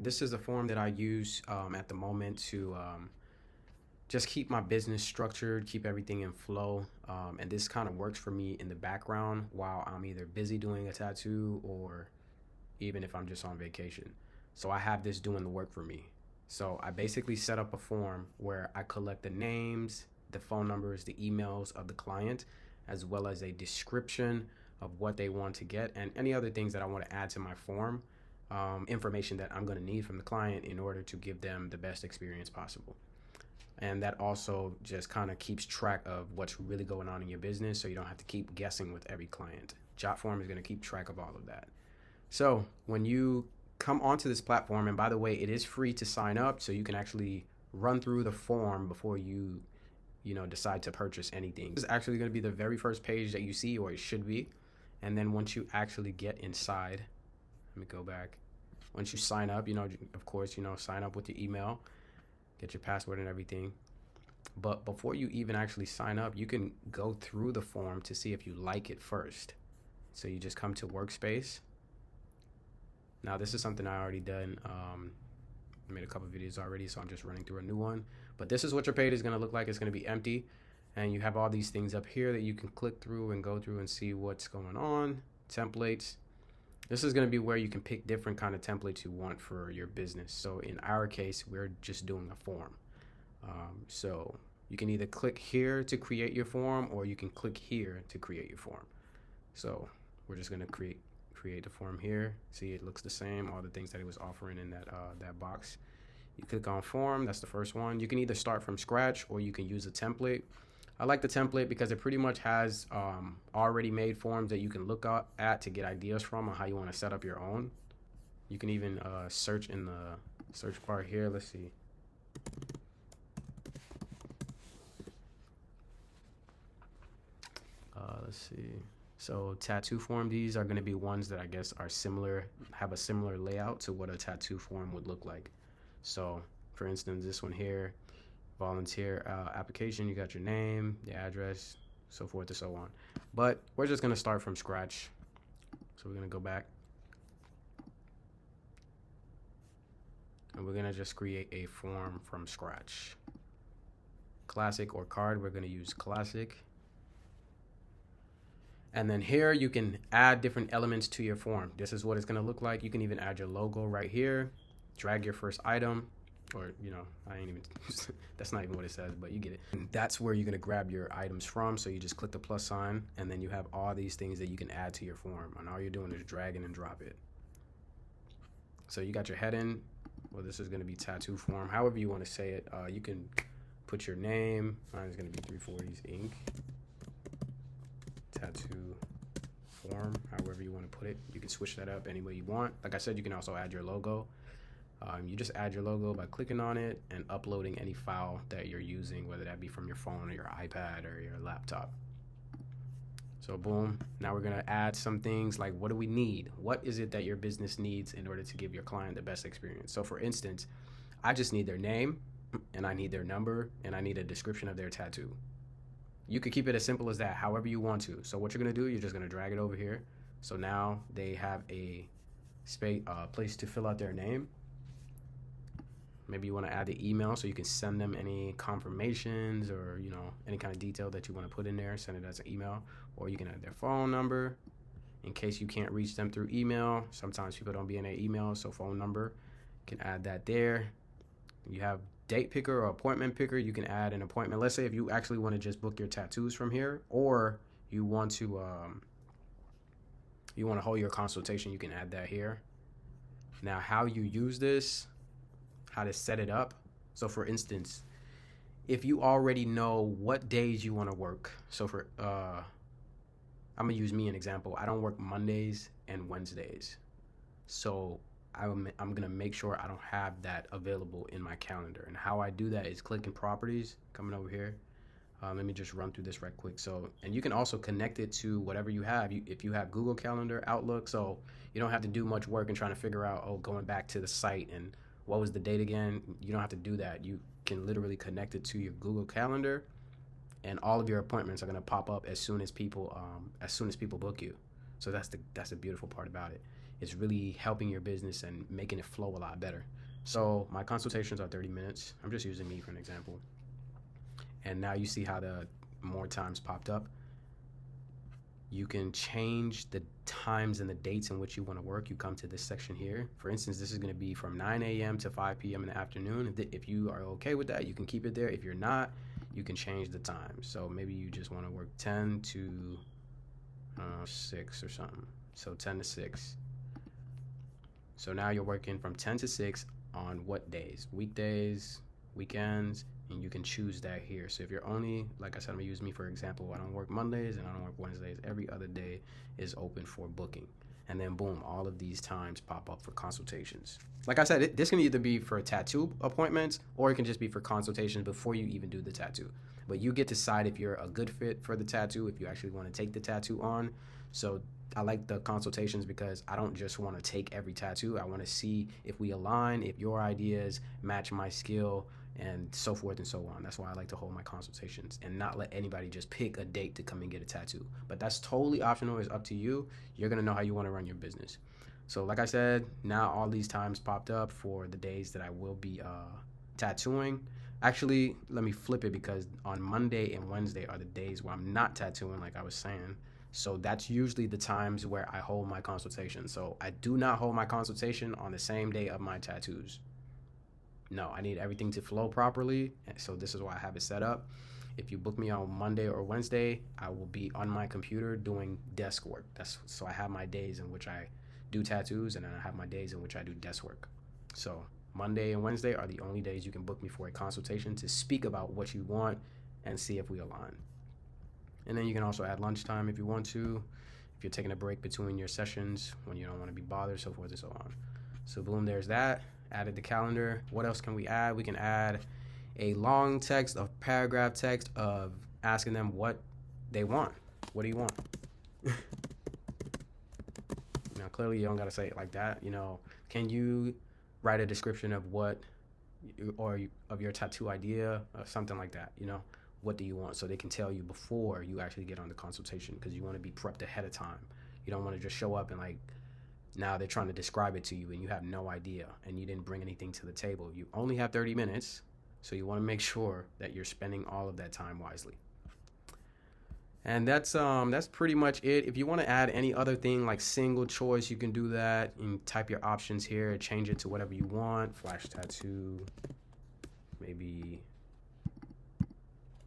This is a form that I use at the moment to just keep my business structured, keep everything in flow. And this kind of works for me in the background while I'm either busy doing a tattoo or even if I'm just on vacation. So I have this doing the work for me. So I basically set up a form where I collect the names, the phone numbers, the emails of the client, as well as a description of what they want to get and any other things that I want to add to my form, information that I'm going to need from the client in order to give them the best experience possible. And that also just kind of keeps track of what's really going on in your business, so you don't have to keep guessing with every client. Jotform is going to keep track of all of that. So when you come onto this platform, and by the way, it is free to sign up, so you can actually run through the form before you decide to purchase anything. This is actually going to be the very first page that you see, or it should be. And then once you actually get inside, let me go back. Once you sign up, of course, sign up with your email, get your password and everything. But before you even actually sign up, you can go through the form to see if you like it first. So you just come to workspace. Now this is something I already done. I made a couple videos already, so I'm just running through a new one. But this is what your page is going to look like. It's going to be empty. And you have all these things up here that you can click through and go through and see what's going on. Templates. This is going to be where you can pick different kind of templates you want for your business. So in our case, we're just doing a form. So you can either click here to create your form, or you can click here to create your form. So we're just going to create the form here. See, it looks the same, all the things that it was offering in that box. You click on form, that's the first one. You can either start from scratch or you can use a template. I like the template because it pretty much has already made forms that you can look at to get ideas from on how you want to set up your own. You can even search in the search bar here. Let's see. Let's see. So tattoo form, these are going to be ones that I guess are similar, have a similar layout to what a tattoo form would look like. So for instance, this one here, volunteer application, you got your name, the address, so forth and so on. But we're just going to start from scratch. So we're going to go back. And we're going to just create a form from scratch. Classic or card, we're going to use classic. And then here you can add different elements to your form. This is what it's going to look like. You can even add your logo right here, drag your first item, or I ain't even that's not even what it says, but you get it. And that's where you're going to grab your items from. So you just click the plus sign, and then you have all these things that you can add to your form, and all you're doing is dragging and drop it. So you got your heading. Well, this is going to be tattoo form, however you want to say it. You can put your name. Mine is going to be 340s Inc. Tattoo form, however you want to put it. You can switch that up any way you want. Like I said, you can also add your logo. You just add your logo by clicking on it and uploading any file that you're using, whether that be from your phone or your iPad or your laptop. So boom, now we're gonna add some things like, what do we need? What is it that your business needs in order to give your client the best experience? So for instance, I just need their name, and I need their number, and I need a description of their tattoo. You could keep it as simple as that, however you want to. So what you're gonna do, you're just gonna drag it over here. So now they have a place to fill out their name. Maybe you want to add the email, so you can send them any confirmations or any kind of detail that you want to put in there. Send it as an email, or you can add their phone number in case you can't reach them through email. Sometimes people don't be in their email, so phone number, you can add that there. You have date picker or appointment picker. You can add an appointment. Let's say if you actually want to just book your tattoos from here, or you want to hold your consultation, you can add that here. Now, how you use this, how to set it up. So for instance, if you already know what days you want to work. So for I'm gonna use me an example. I don't work Mondays and Wednesdays, so I'm gonna make sure I don't have that available in my calendar. And how I do that is clicking properties, coming over here. Let me just run through this right quick. So, and you can also connect it to whatever you have. If you have Google Calendar, Outlook, so you don't have to do much work in trying to figure out, going back to the site and what was the date again. You don't have to do that. You can literally connect it to your Google Calendar, and all of your appointments are going to pop up as soon as people book you. So that's the beautiful part about it. is really helping your business and making it flow a lot better. So my consultations are 30 minutes. I'm just using me for an example. And now you see how the more times popped up. You can change the times and the dates in which you want to work. You come to this section here. For instance, this is going to be from 9 a.m. to 5 p.m. in the afternoon. If you are okay with that, you can keep it there. If you're not, you can change the time. So maybe you just want to work 10 to 6 or something. So 10 to 6. So now you're working from 10 to 6 on what days? Weekdays, weekends, and you can choose that here. So if you're only, like I said, I'm gonna use me for example. I don't work Mondays and I don't work Wednesdays. Every other day is open for booking. And then boom, all of these times pop up for consultations. Like I said, this can either be for tattoo appointments or it can just be for consultations before you even do the tattoo. But you get to decide if you're a good fit for the tattoo, if you actually want to take the tattoo on. So I like the consultations because I don't just want to take every tattoo. I want to see if we align, if your ideas match my skill, and so forth and so on. That's why I like to hold my consultations and not let anybody just pick a date to come and get a tattoo. But that's totally optional. It's up to you. You're going to know how you want to run your business. So like I said, now all these times popped up for the days that I will be tattooing. Actually, let me flip it because on Monday and Wednesday are the days where I'm not tattooing, like I was saying. So that's usually the times where I hold my consultation. So I do not hold my consultation on the same day of my tattoos. No, I need everything to flow properly. So this is why I have it set up. If you book me on Monday or Wednesday, I will be on my computer doing desk work. So I have my days in which I do tattoos, and then I have my days in which I do desk work. So Monday and Wednesday are the only days you can book me for a consultation to speak about what you want and see if we align. And then you can also add lunchtime if you want to, if you're taking a break between your sessions when you don't want to be bothered, so forth and so on. So boom, there's that. Added the calendar. What else can we add? We can add a long text, a paragraph text of asking them what they want. What do you want? Now, clearly you don't got to say it like that. Can you write a description of what, or of your tattoo idea or something like that, What do you want? So they can tell you before you actually get on the consultation, because you want to be prepped ahead of time. You don't want to just show up and now they're trying to describe it to you and you have no idea and you didn't bring anything to the table. You only have 30 minutes, so you want to make sure that you're spending all of that time wisely. And that's pretty much it. If you want to add any other thing like single choice, you can do that and type your options here, change it to whatever you want. Flash tattoo, maybe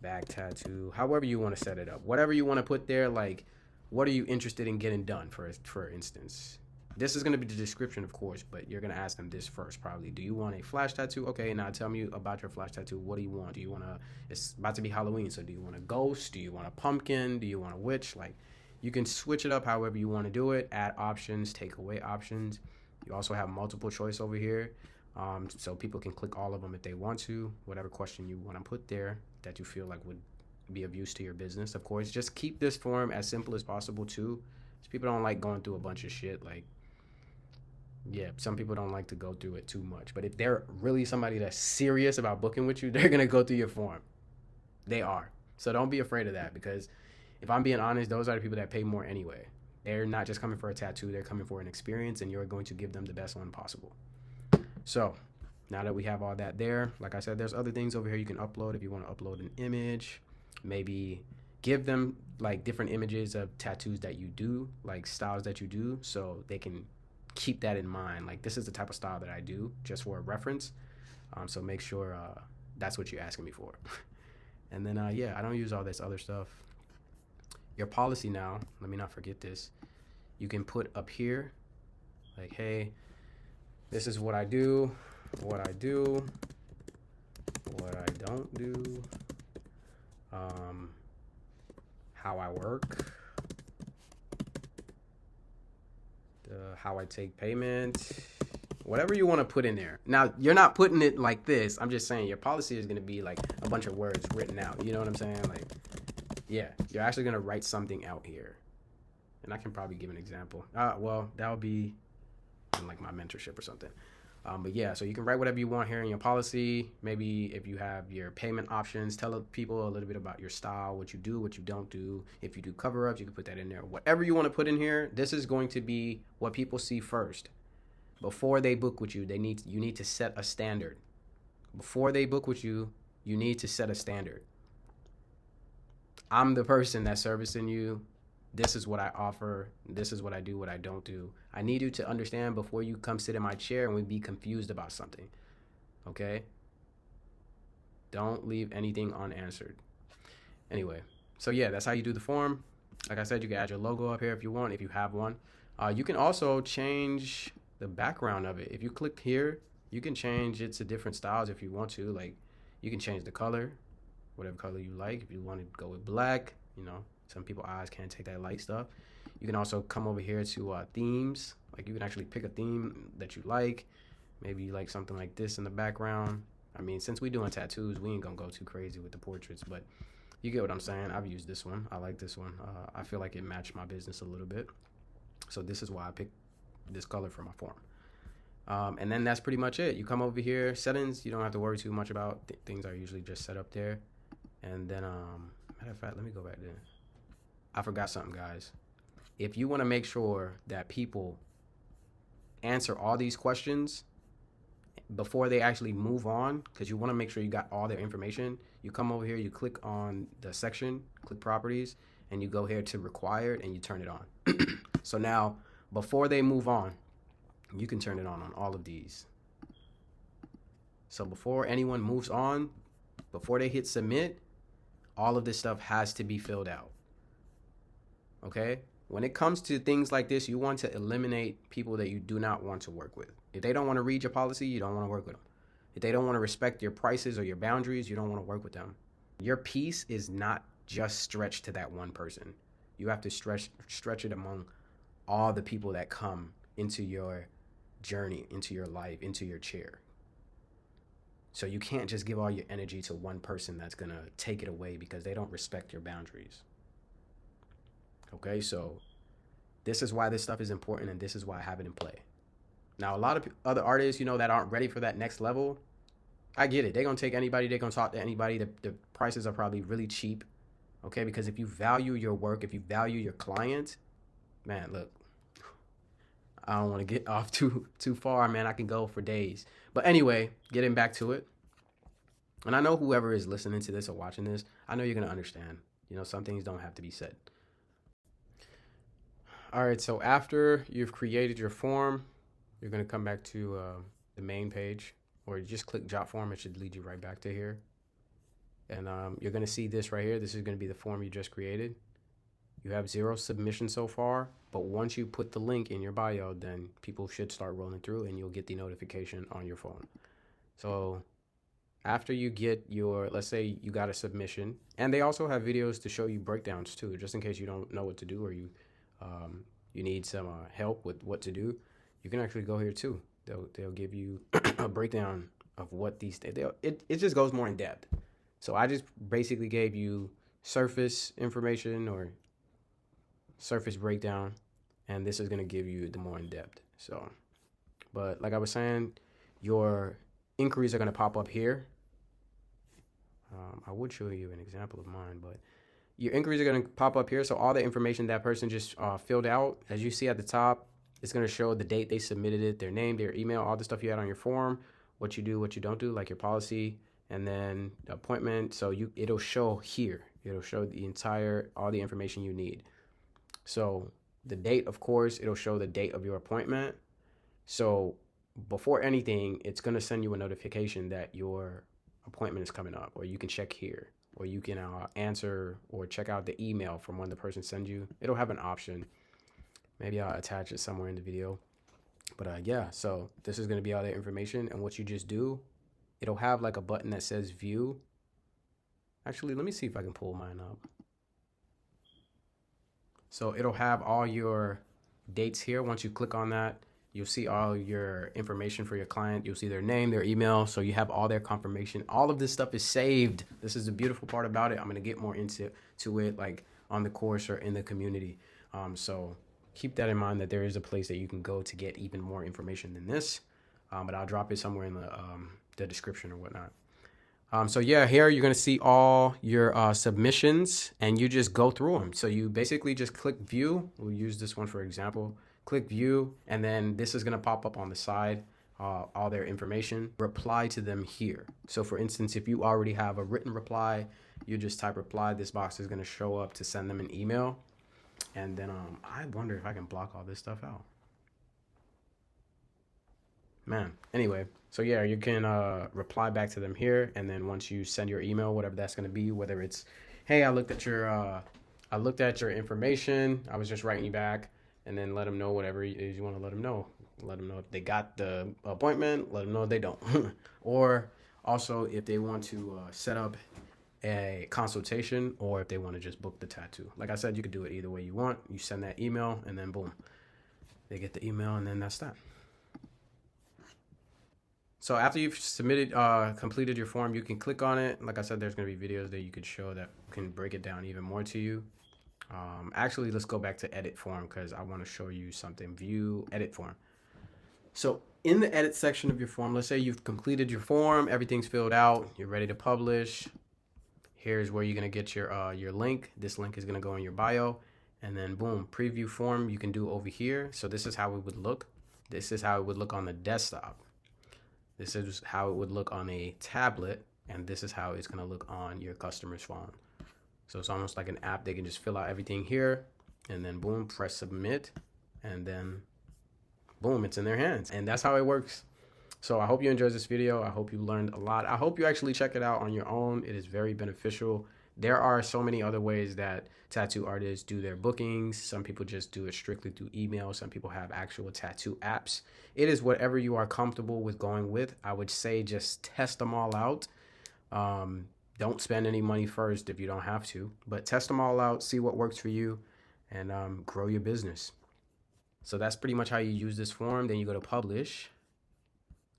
back tattoo, however you want to set it up. Whatever you want to put there, like what are you interested in getting done, for instance. This is going to be the description, of course, but you're going to ask them this first, probably. Do you want a flash tattoo? Okay, now tell me about your flash tattoo. What do you want? Do you want it's about to be Halloween, so do you want a ghost? Do you want a pumpkin? Do you want a witch? You can switch it up however you want to do it. Add options, take away options. You also have multiple choice over here, so people can click all of them if they want to. Whatever question you want to put there that you feel like would be of use to your business, of course. Just keep this form as simple as possible, too. People don't like going through a bunch of shit, yeah, some people don't like to go through it too much. But if they're really somebody that's serious about booking with you, they're going to go through your form. They are. So don't be afraid of that, because if I'm being honest, those are the people that pay more anyway. They're not just coming for a tattoo. They're coming for an experience, and you're going to give them the best one possible. So now that we have all that there, like I said, there's other things over here you can upload if you want to upload an image. Maybe give them different images of tattoos that you do, styles that you do, so they can keep that in mind. This is the type of style that I do, just for a reference. So make sure that's what you're asking me for. And then I don't use all this other stuff. Your policy now, let me not forget this. You can put up here hey, this is what I do, what I do, what I don't do, how I work, how I take payment, whatever you want to put in there. Now, you're not putting it like this. I'm just saying your policy is going to be a bunch of words written out. You know what I'm saying? Yeah, you're actually going to write something out here. And I can probably give an example. Well, that would be in my mentorship or something. But yeah, so you can write whatever you want here in your policy. Maybe if you have your payment options, tell people a little bit about your style, what you do, what you don't do. If you do cover ups, you can put that in there. Whatever you want to put in here, this is going to be what people see first. Before they book with you, you need to set a standard. Before they book with you, you need to set a standard. I'm the person that's servicing you. This is what I offer. This is what I do, what I don't do. I need you to understand before you come sit in my chair and we be confused about something. Okay? Don't leave anything unanswered. Anyway, so yeah, that's how you do the form. Like I said, you can add your logo up here if you want, if you have one. You can also change the background of it. If you click here, you can change it to different styles if you want to. Like, you can change the color, whatever color you like. If you want to go with black, you know, some people's eyes can't take that light stuff. You can also come over here to themes. Like, you can actually pick a theme that you like. Maybe you like something like this in the background. I mean, since we're doing tattoos, we ain't gonna go too crazy with the portraits, but you get what I'm saying. I've used this one. I like this one. I feel like it matched my business a little bit. So this is why I picked this color for my form. And then that's pretty much it. You come over here, settings, you don't have to worry too much about. Things are usually just set up there. And then, matter of fact, let me go back there. I forgot something, guys. If you want to make sure that people answer all these questions before they actually move on, because you want to make sure you got all their information, you come over here, you click on the section, click properties, and you go here to required and you turn it on. So now, before they move on, you can turn it on all of these. So before anyone moves on, before they hit submit, all of this stuff has to be filled out. Okay? When it comes to things like this, you want to eliminate people that you do not want to work with. If they don't want to read your policy, you don't want to work with them. If they don't want to respect your prices or your boundaries, you don't want to work with them. Your piece is not just stretched to that one person. You have to stretch it among all the people that come into your journey, into your life, into your chair. So you can't just give all your energy to one person that's going to take it away because they don't respect your boundaries. Okay, so this is why this stuff is important, and this is why I have it in play. Now, a lot of other artists, you know, that aren't ready for that next level, I get it. They're going to take anybody. They're going to talk to anybody. The prices are probably really cheap, okay? Because if you value your work, if you value your client, man, look, I don't want to get off too far, man. I can go for days. But anyway, getting back to it. And I know whoever is listening to this or watching this, I know you're going to understand. You know, some things don't have to be said. All right, so after you've created your form, you're going to come back to the main page, or you just click Jot Form. It should lead you right back to here. And you're going to see this right here. This is going to be the form you just created. You have 0 submissions so far, but once you put the link in your bio, then people should start rolling through and you'll get the notification on your phone. So after you get your, let's say you got a submission, and they also have videos to show you breakdowns too, just in case you don't know what to do or you need some help with what to do. You can actually go here too. They'll give you a breakdown of what these, it just goes more in depth. So I just basically gave you surface information or surface breakdown, and this is going to give you the more in depth. So, but like I was saying, your inquiries are going to pop up here. I would show you an example of mine, but your inquiries are going to pop up here. So all the information that person just filled out, as you see at the top, it's going to show the date they submitted it, their name, their email, all the stuff you had on your form, what you do, what you don't do, like your policy, and then the appointment. So it'll show here. It'll show all the information you need. So the date, of course, it'll show the date of your appointment. So before anything, it's going to send you a notification that your appointment is coming up, or you can check here, or you can answer or check out the email from when the person sends you. It'll have an option. Maybe I'll attach it somewhere in the video. But yeah, so this is going to be all the information. And what you just do, it'll have like a button that says view. Actually, let me see if I can pull mine up. So it'll have all your dates here. Once you click on that, you'll see all your information for your client. You'll see their name, their email. So you have all their confirmation. All of this stuff is saved. This is the beautiful part about it. I'm going to get more into it like on the course or in the community. So keep that in mind, that there is a place that you can go to get even more information than this. but I'll drop it somewhere in the description or whatnot. So yeah, here you're gonna see all your submissions, and you just go through them. So you basically just click view. We'll use this one for example. Click view, and then this is gonna pop up on the side, all their information. Reply to them here. So for instance, if you already have a written reply, you just type reply. This box is gonna show up to send them an email. And then I wonder if I can block all this stuff out. Man, anyway, so yeah, you can reply back to them here, and then once you send your email, whatever that's going to be, whether it's, hey, I looked at your information, I was just writing you back, and then let them know whatever it is you want to let them know. Let them know if they got the appointment, let them know if they don't. Or also if they want to set up a consultation, or if they want to just book the tattoo. Like I said, you could do it either way you want. You send that email, and then boom, they get the email, and then that's that. So after you've submitted, completed your form, you can click on it. Like I said, there's going to be videos that you could show that can break it down even more to you. Actually, let's go back to edit form, because I want to show you something. View, edit form. So in the edit section of your form, let's say you've completed your form, everything's filled out, you're ready to publish. Here's where you're going to get your link. This link is going to go in your bio, and then boom, preview form you can do over here. So this is how it would look. This is how it would look on the desktop. This is how it would look on a tablet, and this is how it's going to look on your customer's phone. So it's almost like an app. They can just fill out everything here, and then boom, press submit, and then boom, it's in their hands. And that's how it works. So I hope you enjoyed this video. I hope you learned a lot. I hope you actually check it out on your own. It is very beneficial. There are so many other ways that tattoo artists do their bookings. Some people just do it strictly through email. Some people have actual tattoo apps. It is whatever you are comfortable with going with. I would say just test them all out. Don't spend any money first if you don't have to, but test them all out, see what works for you, and grow your business. So that's pretty much how you use this form. Then you go to publish.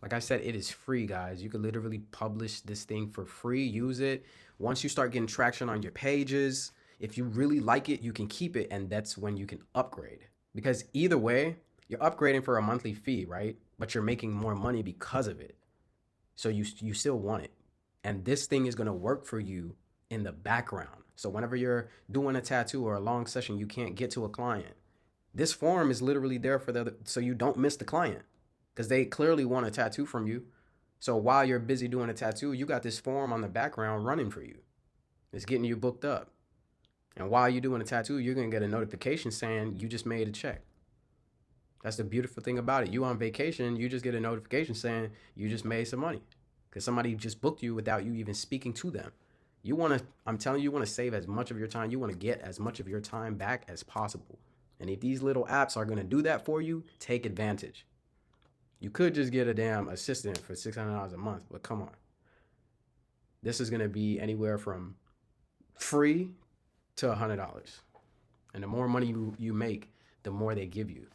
Like I said, it is free, guys. You could literally publish this thing for free. Use it. Once you start getting traction on your pages, if you really like it, you can keep it, and that's when you can upgrade. Because either way, you're upgrading for a monthly fee, right? But you're making more money because of it. So you still want it. And this thing is going to work for you in the background. So whenever you're doing a tattoo or a long session, you can't get to a client. This form is literally there for so you don't miss the client, because they clearly want a tattoo from you. So while you're busy doing a tattoo, you got this form on the background running for you. It's getting you booked up. And while you're doing a tattoo, you're going to get a notification saying you just made a check. That's the beautiful thing about it. You on vacation, you just get a notification saying you just made some money, because somebody just booked you without you even speaking to them. I'm telling you, you want to save as much of your time. You want to get as much of your time back as possible. And if these little apps are going to do that for you, take advantage. You could just get a damn assistant for $600 a month, but come on. This is going to be anywhere from free to $100. And the more money you make, the more they give you,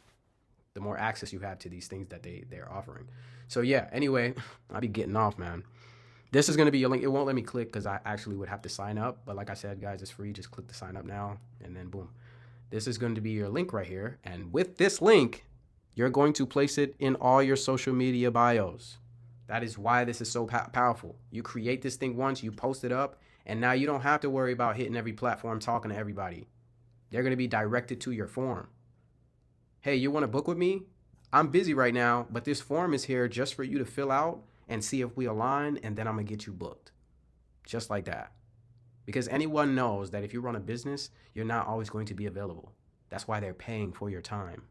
the more access you have to these things that they're offering. So yeah, anyway, I'll be getting off, man. This is going to be a link. It won't let me click because I actually would have to sign up. But like I said, guys, it's free. Just click the sign up now, and then boom. This is going to be your link right here. And with this link, you're going to place it in all your social media bios. That is why this is so powerful. You create this thing once, you post it up, and now you don't have to worry about hitting every platform, talking to everybody. They're going to be directed to your form. Hey, you want to book with me? I'm busy right now, but this form is here just for you to fill out and see if we align, and then I'm going to get you booked. Just like that. Because anyone knows that if you run a business, you're not always going to be available. That's why they're paying for your time.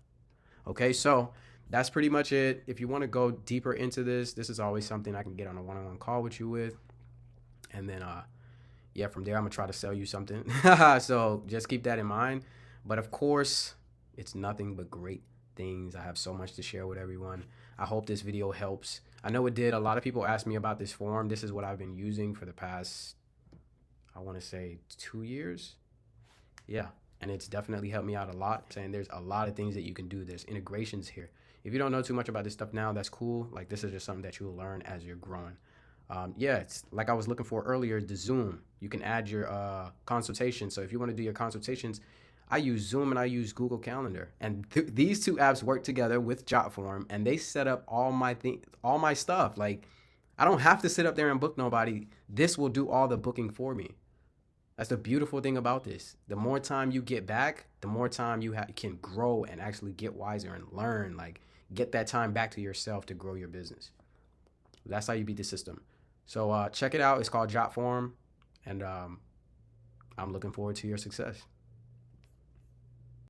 Okay, so that's pretty much it. If you want to go deeper into this, this is always something I can get on a one-on-one call with you with. And then, yeah, from there, I'm going to try to sell you something. So just keep that in mind. But of course, it's nothing but great things. I have so much to share with everyone. I hope this video helps. I know it did. A lot of people asked me about this form. This is what I've been using for the past, I want to say 2 years. Yeah. And it's definitely helped me out a lot. Saying there's a lot of things that you can do. There's integrations here. If you don't know too much about this stuff now, that's cool. Like, this is just something that you'll learn as you're growing. Yeah, it's like I was looking for earlier, the Zoom. You can add your consultation. So if you want to do your consultations, I use Zoom and I use Google Calendar, and these two apps work together with Jotform, and they set up all my stuff. Like, I don't have to sit up there and book nobody. This will do all the booking for me. That's the beautiful thing about this. The more time you get back, the more time you can grow and actually get wiser and learn. Like, get that time back to yourself to grow your business. That's how you beat the system. So check it out. It's called Jotform, and I'm looking forward to your success.